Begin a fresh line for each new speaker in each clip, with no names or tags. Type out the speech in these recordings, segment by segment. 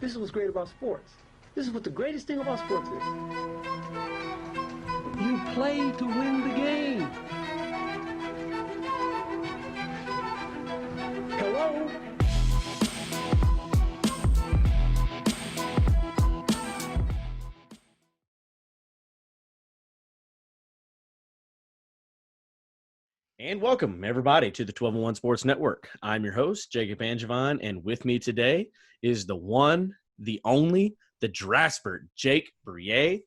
This is what's great about sports. This is what the greatest thing about sports is. You play to win the game. Hello?
And welcome, everybody, to the 12-1 Sports Network. I'm your host, Jacob Angevine, and with me today is the one, the only, the Draspert, Jake Brier.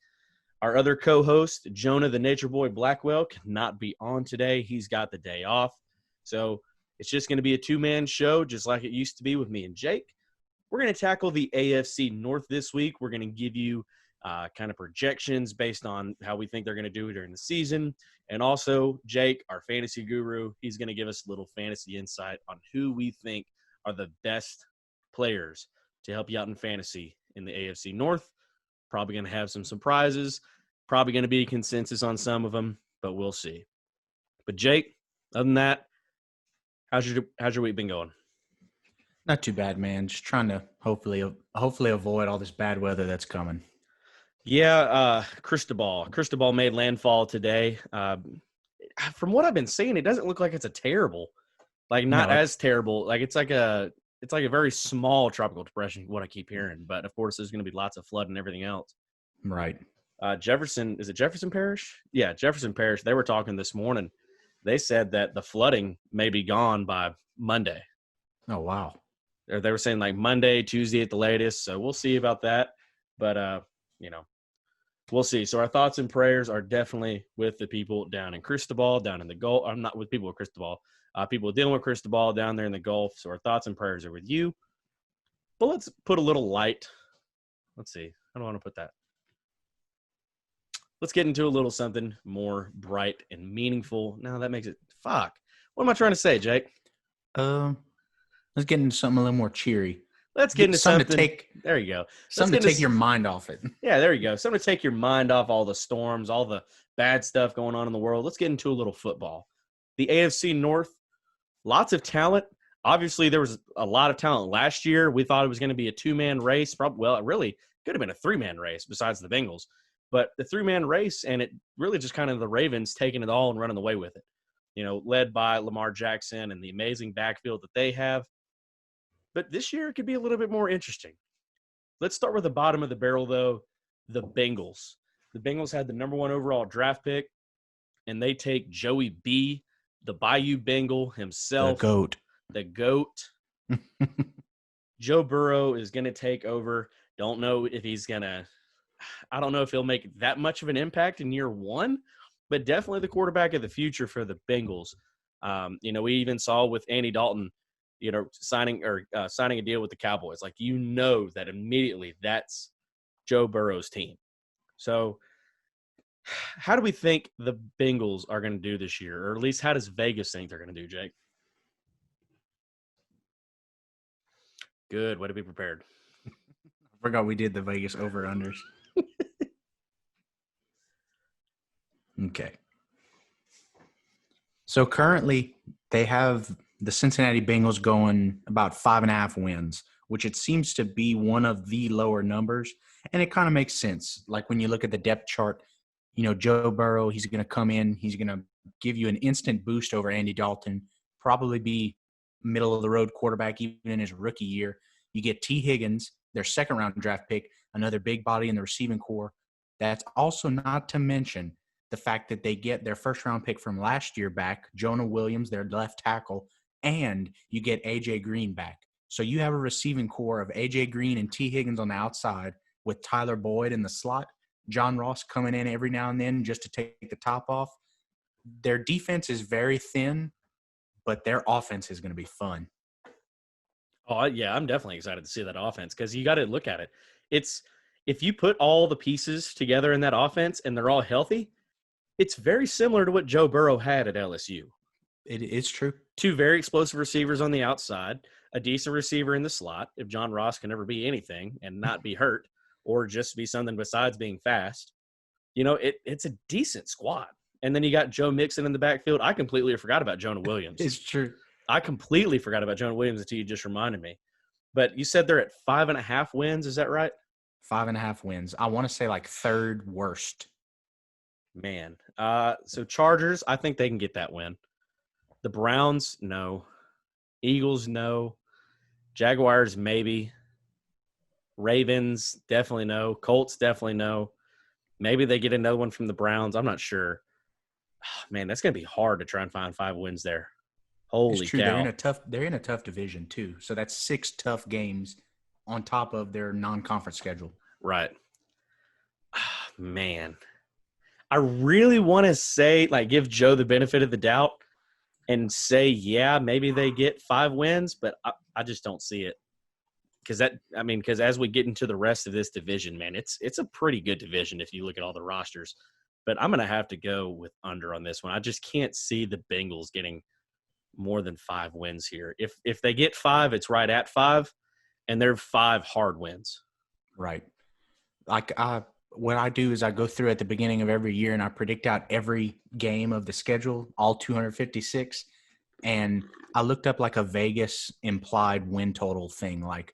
Our other co-host, Jonah the Nature Boy Blackwell, cannot be on today. He's got the day off. So it's just going to be a two-man show, just like it used to be with me and Jake. We're going to tackle the AFC North this week. We're going to give you kind of projections based on how we think they're going to do during the season. And also, Jake, our fantasy guru, he's going to give us a little fantasy insight on who we think are the best players to help you out in fantasy in the AFC North. Probably going to have some surprises. Probably going to be a consensus on some of them, but we'll see. But Jake, other than that, how's your week been going?
Not too bad, man. Just trying to hopefully avoid all this bad weather that's coming.
Yeah, Cristobal made landfall today. From what I've been seeing, it doesn't look like it's a terrible, as terrible. Like it's like a very small tropical depression, what I keep hearing. But of course, there's going to be lots of flood and everything else.
Right.
Jefferson Parish? Yeah, Jefferson Parish. They were talking this morning. They said that the flooding may be gone by Monday.
Oh, wow.
They were saying like Monday, Tuesday at the latest. So we'll see about that. But, we'll see. So our thoughts and prayers are definitely with the people down in Cristobal, down in the Gulf. I'm not with people with Cristobal. People dealing with Cristobal down there in the Gulf. So our thoughts and prayers are with you. But let's put a little light. Let's see. How do I want to put that? Let's get into a little something more bright and meaningful. Now that makes it – fuck. What am I trying to say, Jake?
Let's get into something a little more cheery.
Let's get into something to
take.
There you go.
Something to take your mind off it.
Yeah, there you go. Something to take your mind off all the storms, all the bad stuff going on in the world. Let's get into a little football. The AFC North, lots of talent. Obviously, there was a lot of talent last year. We thought it was going to be a two-man race. Well, it really could have been a three-man race besides the Bengals. But the three-man race, and it really just kind of the Ravens taking it all and running away with it. You know, led by Lamar Jackson and the amazing backfield that they have. But this year it could be a little bit more interesting. Let's start with the bottom of the barrel, though, the Bengals. The Bengals had the number 1 overall draft pick, and they take Joey B., the Bayou Bengal himself. The GOAT. Joe Burrow is going to take over. Don't know if he's going to – I don't know if he'll make that much of an impact in year one, but definitely the quarterback of the future for the Bengals. We even saw with Andy Dalton – signing a deal with the Cowboys. Like, that immediately that's Joe Burrow's team. So how do we think the Bengals are going to do this year? Or at least how does Vegas think they're going to do, Jake? Good. Way to be prepared.
I forgot we did the Vegas over-unders. Okay. So currently they have the Cincinnati Bengals going about 5.5 wins, which it seems to be one of the lower numbers. And it kind of makes sense. Like when you look at the depth chart, Joe Burrow, he's going to come in. He's going to give you an instant boost over Andy Dalton, probably be middle-of-the-road quarterback even in his rookie year. You get T. Higgins, their second-round draft pick, another big body in the receiving core. That's also not to mention the fact that they get their first-round pick from last year back, Jonah Williams, their left tackle, and you get A.J. Green back. So you have a receiving core of A.J. Green and T. Higgins on the outside with Tyler Boyd in the slot, John Ross coming in every now and then just to take the top off. Their defense is very thin, but their offense is going to be fun.
Oh, yeah, I'm definitely excited to see that offense because you got to look at it. It's if you put all the pieces together in that offense and they're all healthy, it's very similar to what Joe Burrow had at LSU.
It is true.
2 very explosive receivers on the outside, a decent receiver in the slot, if John Ross can ever be anything and not be hurt or just be something besides being fast. It's a decent squad. And then you got Joe Mixon in the backfield. I completely forgot about Jonah Williams.
It's true.
I completely forgot about Jonah Williams until you just reminded me. But you said they're at 5.5 wins. Is that right?
5.5 wins. I want to say like third worst.
Man. So Chargers, I think they can get that win. The Browns, no. Eagles, no. Jaguars, maybe. Ravens, definitely no. Colts, definitely no. Maybe they get another one from the Browns. I'm not sure. Man, that's going to be hard to try and find 5 wins there. Holy
It's true.
cow.
They're in a tough division too. So that's 6 tough games on top of their non-conference schedule.
Right. Man. I really want to say, like, give Joe the benefit of the doubt and say, yeah, maybe they get 5 wins, but I just don't see it. Because as we get into the rest of this division, man, it's a pretty good division if you look at all the rosters. But I'm going to have to go with under on this one. I just can't see the Bengals getting more than 5 wins here. If they get 5, it's right at 5, and they're 5 hard wins.
Right. What I do is I go through at the beginning of every year and I predict out every game of the schedule, all 256. And I looked up like a Vegas implied win total thing. Like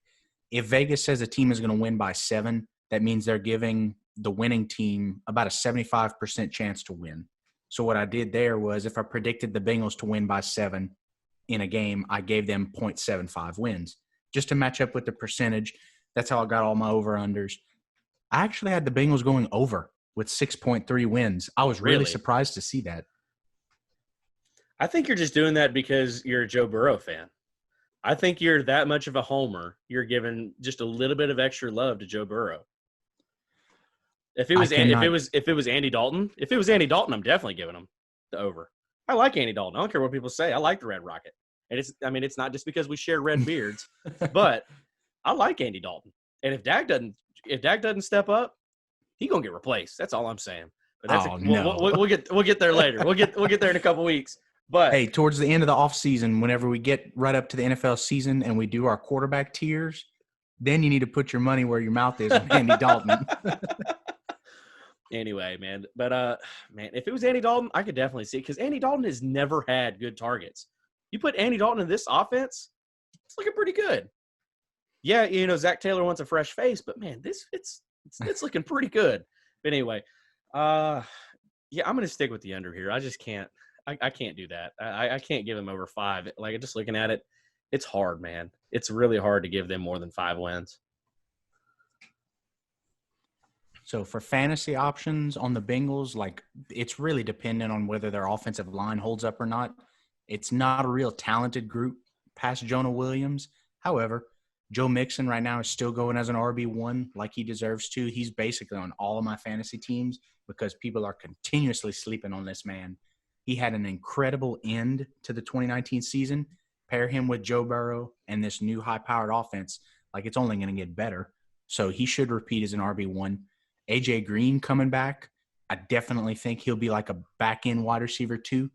if Vegas says a team is going to win by 7, that means they're giving the winning team about a 75% chance to win. So what I did there was if I predicted the Bengals to win by 7 in a game, I gave them 0.75 wins just to match up with the percentage. That's how I got all my over-unders. I actually had the Bengals going over with 6.3 wins. I was really surprised to see that.
I think you're just doing that because you're a Joe Burrow fan. I think you're that much of a homer. You're giving just a little bit of extra love to Joe Burrow. If it was Andy Dalton, I'm definitely giving him the over. I like Andy Dalton. I don't care what people say. I like the Red Rocket. And it's not just because we share red beards, but I like Andy Dalton. And if Dak doesn't step up, he's gonna get replaced. That's all I'm saying. But we'll get there later. We'll get there in a couple weeks. But
hey, towards the end of the offseason, whenever we get right up to the NFL season and we do our quarterback tiers, then you need to put your money where your mouth is on Andy Dalton.
Anyway, man. But if it was Andy Dalton, I could definitely see it because Andy Dalton has never had good targets. You put Andy Dalton in this offense, it's looking pretty good. Yeah, Zach Taylor wants a fresh face, but man, it's looking pretty good. But anyway, I'm gonna stick with the under here. I just can't. I can't do that. I can't give them over 5. Like just looking at it, it's hard, man. It's really hard to give them more than 5 wins.
So for fantasy options on the Bengals, like it's really dependent on whether their offensive line holds up or not. It's not a real talented group past Jonah Williams. However, Joe Mixon right now is still going as an RB1 like he deserves to. He's basically on all of my fantasy teams because people are continuously sleeping on this man. He had an incredible end to the 2019 season. Pair him with Joe Burrow and this new high-powered offense, like it's only going to get better. So he should repeat as an RB1. A.J. Green coming back, I definitely think he'll be like a back-end wide receiver too,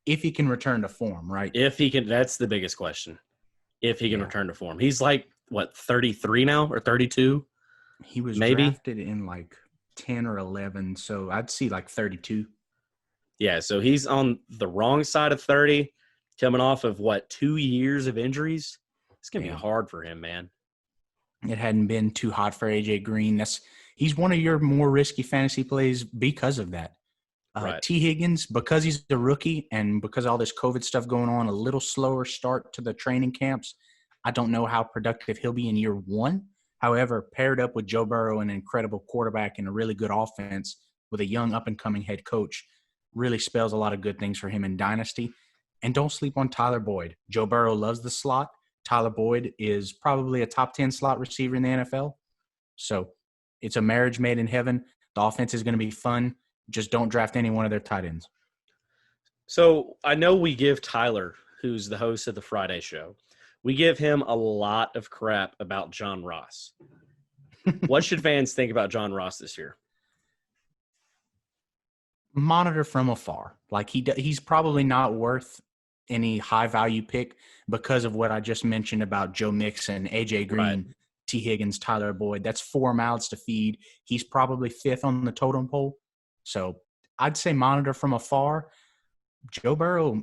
if he can return to form, right?
If he can, that's the biggest question. If he can return to form. He's like, 33 now or 32?
He was drafted in like 10 or 11, so I'd see like 32.
Yeah, so he's on the wrong side of 30, coming off of 2 years of injuries. It's going to be hard for him, man.
It hadn't been too hot for A.J. Green. He's one of your more risky fantasy plays because of that.
Right.
T. Higgins, because he's the rookie and because all this COVID stuff going on, a little slower start to the training camps. I don't know how productive he'll be in year 1. However, paired up with Joe Burrow, an incredible quarterback and a really good offense with a young up-and-coming head coach, really spells a lot of good things for him in Dynasty. And don't sleep on Tyler Boyd. Joe Burrow loves the slot. Tyler Boyd is probably a top 10 slot receiver in the NFL. So it's a marriage made in heaven. The offense is going to be fun. Just don't draft any one of their tight ends.
So I know we give Tyler, who's the host of the Friday show, we give him a lot of crap about John Ross. What should fans think about John Ross this year?
Monitor from afar. Like he's probably not worth any high value pick because of what I just mentioned about Joe Mixon, A.J. Green,
Right.
T. Higgins, Tyler Boyd. That's 4 mouths to feed. He's probably 5th on the totem pole. So I'd say monitor from afar. Joe Burrow,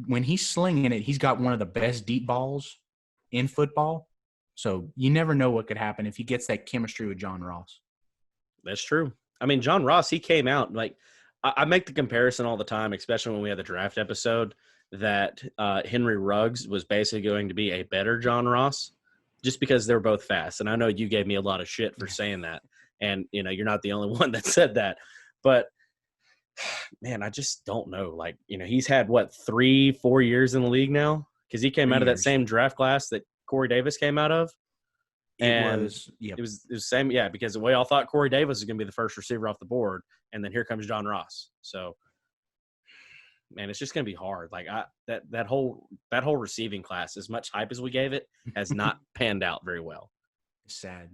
when he's slinging it, he's got one of the best deep balls in football. So you never know what could happen if he gets that chemistry with John Ross.
That's true. I mean, John Ross, he came out like I make the comparison all the time, especially when we had the draft episode, that Henry Ruggs was basically going to be a better John Ross just because they're both fast. And I know you gave me a lot of shit for saying that. And, you're not the only one that said that. But, man, I just don't know. Like, he's had, 3-4 years in the league now? Because he came
3
out of that
years.
same draft class that Corey Davis came out of.
It was
the same, because we all thought Corey Davis was going to be the first receiver off the board, and then here comes John Ross. So, man, it's just going to be hard. Like that whole receiving class, as much hype as we gave it, has not panned out very well.
sad.